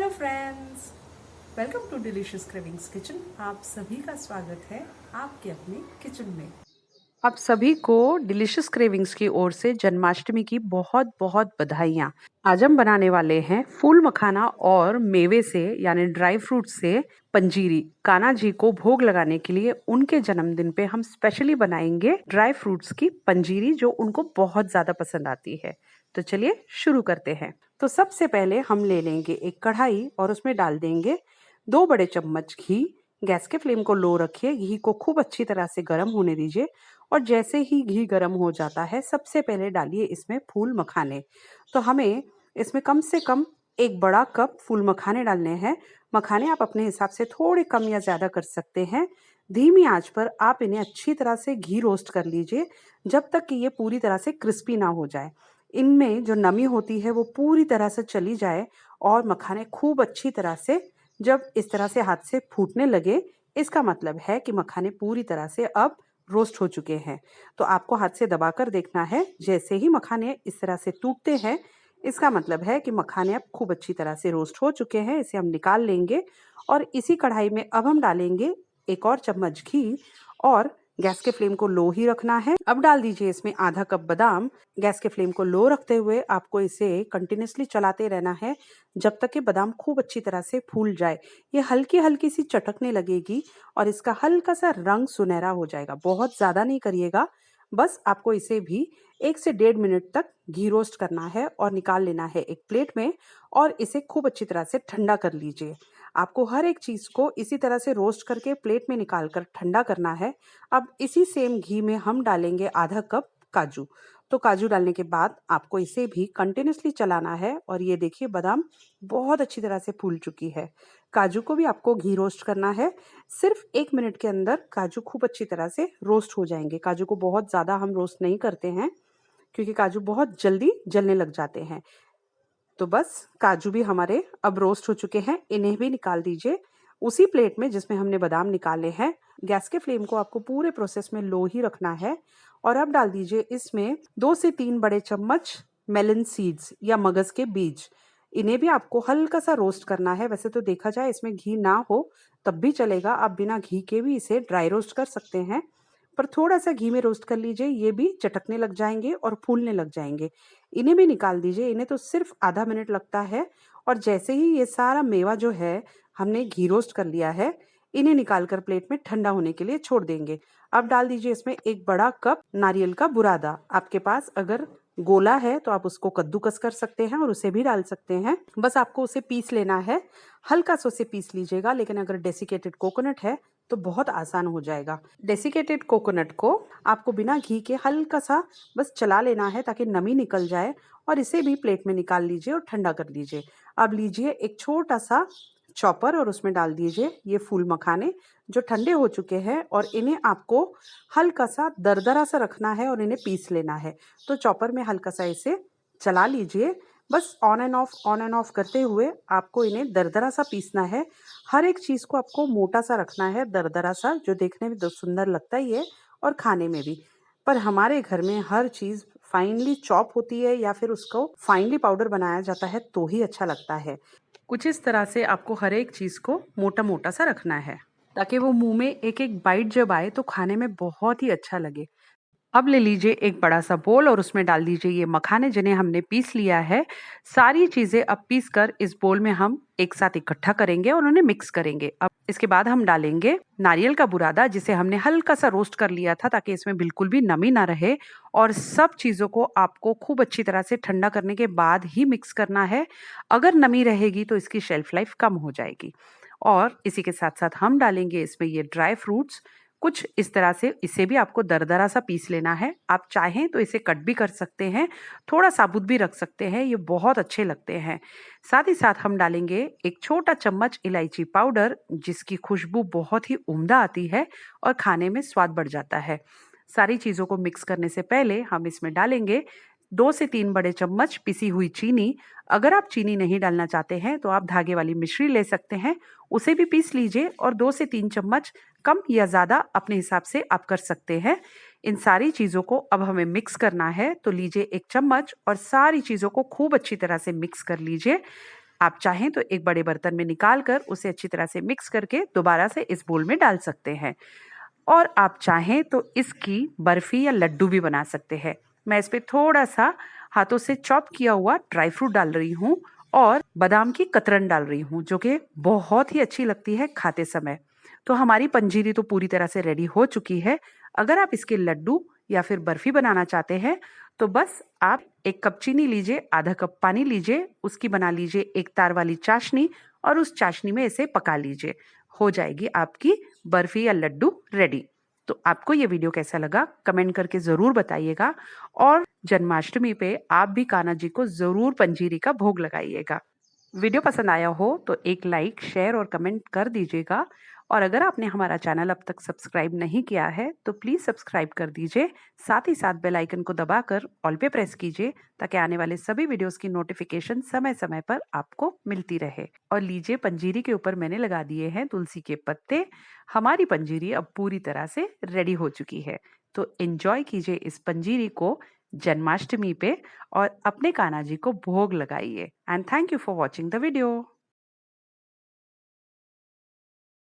Hello friends, welcome to delicious cravings kitchen. आप सभी का स्वागत है आपके अपने किचन में। आप सभी को डिलीशियस क्रेविंग्स की ओर से जन्माष्टमी की बहुत बहुत बधाइयाँ। आज हम बनाने वाले हैं फूल मखाना और मेवे से यानी ड्राई फ्रूट से पंजीरी। कान्हा जी को भोग लगाने के लिए उनके जन्मदिन पे हम स्पेशली बनाएंगे ड्राई फ्रूट्स की पंजीरी, जो उनको बहुत ज्यादा पसंद आती है। तो चलिए शुरू करते हैं। तो सबसे पहले हम ले लेंगे एक कढ़ाई और उसमें डाल देंगे 2 बड़े चम्मच घी। गैस के फ्लेम को लो रखिए, घी को खूब अच्छी तरह से गर्म होने दीजिए और जैसे ही घी गर्म हो जाता है सबसे पहले डालिए इसमें फूल मखाने। तो हमें इसमें कम से कम 1 बड़ा कप फूल मखाने डालने हैं। मखाने आप अपने हिसाब से थोड़े कम या ज़्यादा कर सकते हैं। धीमी आंच पर आप इन्हें अच्छी तरह से घी रोस्ट कर लीजिए जब तक कि ये पूरी तरह से क्रिस्पी ना हो जाए। इनमें जो नमी होती है वो पूरी तरह से चली जाए और मखाने खूब अच्छी तरह से जब इस तरह से हाथ से फूटने लगे, इसका मतलब है कि मखाने पूरी तरह से अब रोस्ट हो चुके हैं। तो आपको हाथ से दबाकर देखना है, जैसे ही मखाने इस तरह से टूटते हैं इसका मतलब है कि मखाने अब खूब अच्छी तरह से रोस्ट हो चुके हैं। इसे हम निकाल लेंगे और इसी कढ़ाई में अब हम डालेंगे 1 और चम्मच घी और गैस के फ्लेम को लो ही रखना है। अब डाल दीजिए इसमें ½ कप बादाम। गैस के फ्लेम को लो रखते हुए आपको इसे कंटिन्यूसली चलाते रहना है जब तक कि बादाम खूब अच्छी तरह से फूल जाए। ये हल्की हल्की सी चटकने लगेगी और इसका हल्का सा रंग सुनहरा हो जाएगा। बहुत ज़्यादा नहीं करिएगा, बस आपको इसे भी 1 से 1.5 मिनट तक घी रोस्ट करना है और निकाल लेना है एक प्लेट में और इसे खूब अच्छी तरह से ठंडा कर लीजिए। आपको हर एक चीज़ को इसी तरह से रोस्ट करके प्लेट में निकाल कर ठंडा करना है। अब इसी सेम घी में हम डालेंगे ½ कप काजू। तो काजू डालने के बाद आपको इसे भी कंटिन्यूसली चलाना है और ये देखिए बादाम बहुत अच्छी तरह से फूल चुकी है। काजू को भी आपको घी रोस्ट करना है। सिर्फ 1 मिनट के अंदर काजू खूब अच्छी तरह से रोस्ट हो जाएंगे। काजू को बहुत ज़्यादा हम रोस्ट नहीं करते हैं क्योंकि काजू बहुत जल्दी जलने लग जाते हैं। तो बस काजू भी हमारे अब रोस्ट हो चुके हैं, इन्हें भी निकाल दीजिए उसी प्लेट में जिसमें हमने बादाम निकाले हैं। गैस के फ्लेम को आपको पूरे प्रोसेस में लो ही रखना है और अब डाल दीजिए इसमें 2 से 3 बड़े चम्मच मेलन सीड्स या मगज के बीज। इन्हें भी आपको हल्का सा रोस्ट करना है। वैसे तो देखा जाए इसमें घी ना हो तब भी चलेगा, आप बिना घी के भी इसे ड्राई रोस्ट कर सकते हैं, पर थोड़ा सा घी में रोस्ट कर लीजिए। ये भी चटकने लग जाएंगे और फूलने लग जाएंगे। इन्हें भी निकाल दीजिए, इन्हें तो सिर्फ आधा मिनट लगता है। और जैसे ही ये सारा मेवा जो है हमने घी रोस्ट कर लिया है, इन्हें निकाल कर प्लेट में ठंडा होने के लिए छोड़ देंगे। अब डाल दीजिए इसमें 1 बड़ा कप नारियल का बुरादा। आपके पास अगर गोला है तो आप उसको कद्दूकस कर सकते हैं और उसे भी डाल सकते हैं। बस आपको उसे पीस लेना है, हल्का सा उसे पीस लीजिएगा। लेकिन अगर डेसिकेटेड कोकोनट है तो बहुत आसान हो जाएगा। डेसिकेटेड कोकोनट को आपको बिना घी के हल्का सा बस चला लेना है ताकि नमी निकल जाए और इसे भी प्लेट में निकाल लीजिए और ठंडा कर लीजिए। अब लीजिए एक छोटा सा चॉपर और उसमें डाल दीजिए ये फूल मखाने जो ठंडे हो चुके हैं और इन्हें आपको हल्का सा दरदरा सा रखना है और इन्हें पीस लेना है। तो चॉपर में हल्का सा इसे चला लीजिए, बस ऑन एंड ऑफ करते हुए आपको इन्हें दरदरा सा पीसना है। हर एक चीज़ को आपको मोटा सा रखना है, दरदरा सा, जो देखने में तो सुंदर लगता ही है और खाने में भी। पर हमारे घर में हर चीज़ फाइनली चॉप होती है या फिर उसको फाइनली पाउडर बनाया जाता है तो ही अच्छा लगता है। कुछ इस तरह से आपको हर एक चीज़ को मोटा मोटा सा रखना है ताकि वो मुंह में एक एक बाइट जब आए तो खाने में बहुत ही अच्छा लगे। अब ले लीजिए एक बड़ा सा बोल और उसमें डाल दीजिए ये मखाने जिन्हें हमने पीस लिया है। सारी चीजें अब पीस कर इस बोल में हम एक साथ इकट्ठा करेंगे और उन्हें मिक्स करेंगे। अब इसके बाद हम डालेंगे नारियल का बुरादा जिसे हमने हल्का सा रोस्ट कर लिया था ताकि इसमें बिल्कुल भी नमी ना रहे। और सब चीजों को आपको खूब अच्छी तरह से ठंडा करने के बाद ही मिक्स करना है। अगर नमी रहेगी तो इसकी शेल्फ लाइफ कम हो जाएगी। और इसी के साथ साथ हम डालेंगे इसमें ये ड्राई फ्रूट्स कुछ इस तरह से। इसे भी आपको दरदरा सा पीस लेना है। आप चाहें तो इसे कट भी कर सकते हैं, थोड़ा साबुत भी रख सकते हैं, ये बहुत अच्छे लगते हैं। साथ ही साथ हम डालेंगे एक छोटा चम्मच इलायची पाउडर जिसकी खुशबू बहुत ही उम्दा आती है और खाने में स्वाद बढ़ जाता है। सारी चीज़ों को मिक्स करने से पहले हम इसमें डालेंगे 2 से 3 बड़े चम्मच पिसी हुई चीनी। अगर आप चीनी नहीं डालना चाहते हैं तो आप धागे वाली मिश्री ले सकते हैं, उसे भी पीस लीजिए और 2 से 3 चम्मच कम या ज़्यादा अपने हिसाब से आप कर सकते हैं। इन सारी चीज़ों को अब हमें मिक्स करना है। तो लीजिए एक चम्मच और सारी चीज़ों को खूब अच्छी तरह से मिक्स कर लीजिए। आप चाहें तो एक बड़े बर्तन में निकाल कर उसे अच्छी तरह से मिक्स करके दोबारा से इस बोल में डाल सकते हैं। और आप चाहें तो इसकी बर्फी या लड्डू भी बना सकते हैं। मैं इस पे थोड़ा-सा हाथों से चॉप किया हुआ ड्राई फ्रूट डाल रही हूँ और बादाम की कतरन डाल रही हूँ, जो कि बहुत ही अच्छी लगती है खाते समय। तो हमारी पंजीरी तो पूरी तरह से रेडी हो चुकी है। अगर आप इसके लड्डू या फिर बर्फी बनाना चाहते हैं, तो बस आप 1 कप चीनी लीजिए, आधा कप पानी लीजिए, उसकी बना लीजिए एक तार वाली चाशनी और उस चाशनी में इसे पका लीजिए। हो जाएगी आपकी बर्फी या लड्डू रेडी। तो आपको ये वीडियो कैसा लगा कमेंट करके ज़रूर बताइएगा और जन्माष्टमी पे आप भी कान्हा जी को ज़रूर पंजीरी का भोग लगाइएगा। वीडियो पसंद आया हो तो एक लाइक, शेयर और कमेंट कर दीजिएगा और अगर आपने हमारा चैनल अब तक सब्सक्राइब नहीं किया है तो प्लीज़ सब्सक्राइब कर दीजिए। साथ ही साथ बेल आइकन को दबाकर ऑल पे प्रेस कीजिए ताकि आने वाले सभी वीडियोस की नोटिफिकेशन समय-समय पर आपको मिलती रहे। और लीजिए पंजीरी के ऊपर मैंने लगा दिए हैं तुलसी के पत्ते। हमारी पंजीरी अब पूरी तरह से रेडी हो चुकी है। तो एन्जॉय कीजिए इस पंजीरी को जन्माष्टमी पे और अपने कान्हा जी को भोग लगाइए। And thank you for watching the video.